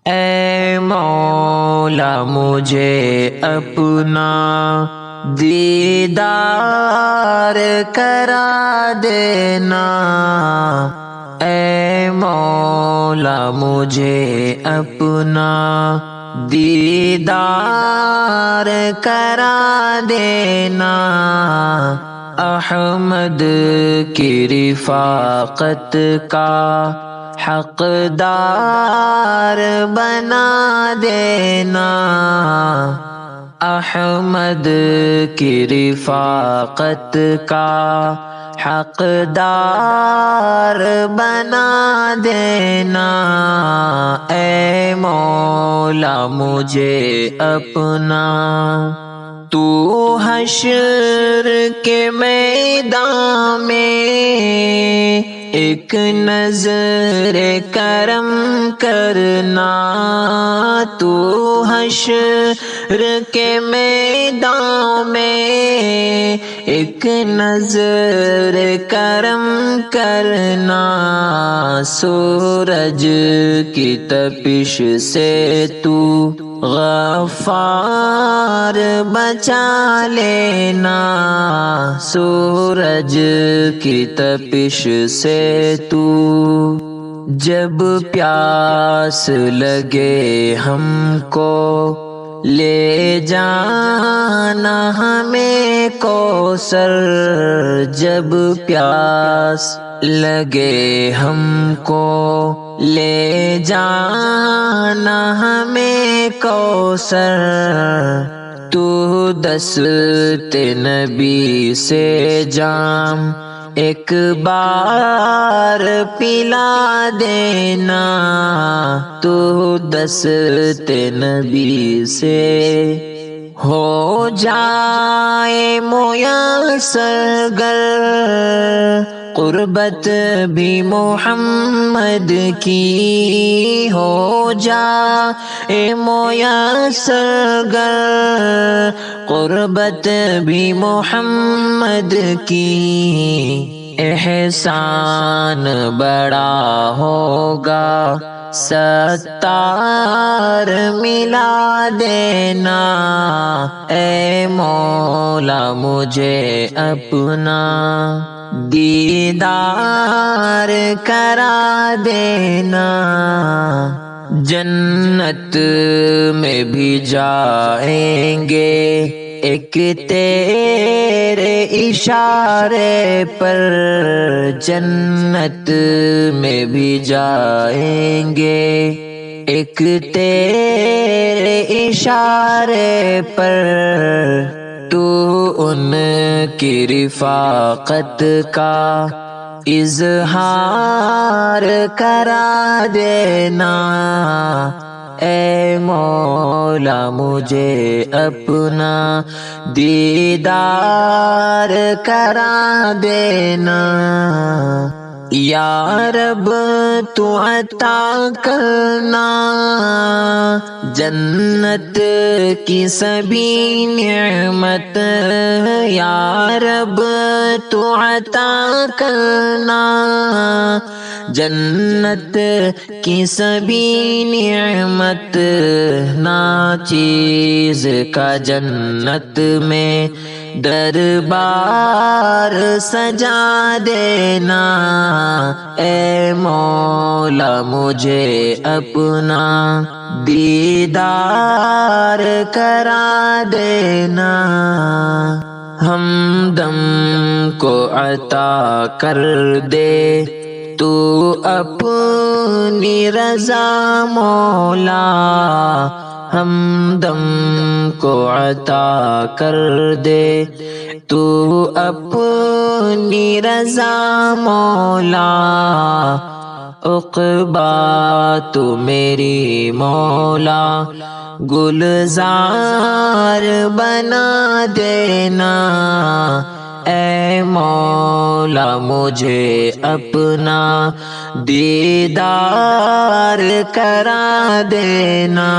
اے مولا مجھے اپنا دیدار کرا دینا، اے مولا مجھے اپنا دیدار کرا دینا، احمد کی رفاقت کا حقدار بنا دینا، احمد کی رفاقت کا حقدار بنا دینا، اے مولا مجھے اپنا تو حشر کے میدان میں ایک نظر کرم کرنا، تو حشر کے میدان میں ایک نظر کرم کرنا، سورج کی تپش سے تو غفار بچا لینا، سورج کی تپش سے تو جب پیاس لگے ہم کو لے جانا ہمیں کوثر، جب پیاس لگے ہم کو لے جانا ہمیں کوثر، تو دست نبی سے جام ایک بار پلا دینا، تو دست نبی سے ہو جائے میسر گر قربت بھی محمد کی، ہو جائے میسر گر قربت بھی محمد کی، احسان بڑا ہوگا ستار ملا دینا، اے مولا مجھے اپنا دیدار کرا دینا، جنت میں بھی جائیں گے ایک تیرے اشارے پر، جنت میں بھی جائیں گے ایک تیرے اشارے پر، تو ان کی رفاقت کا اظہار کرا دینا، اے مولا مجھے اپنا دیدار کرا دینا، یا رب تو عطا کرنا جنت کی سبھی نعمت، یا رب تو عطا کرنا جنت کی سبھی نعمت، ناچیز کا جنت میں دربار سجا دینا، اے مولا مجھے اپنا دیدار کرا دینا، ہمدم کو عطا کر دے تو اپنی رضا مولا، ہمدم کو عطا کر دے تو اپنی رضا مولا، عقبہ تو میری مولا گلزار بنا دینا، اے مولا مجھے اپنا دیدار کرا دینا۔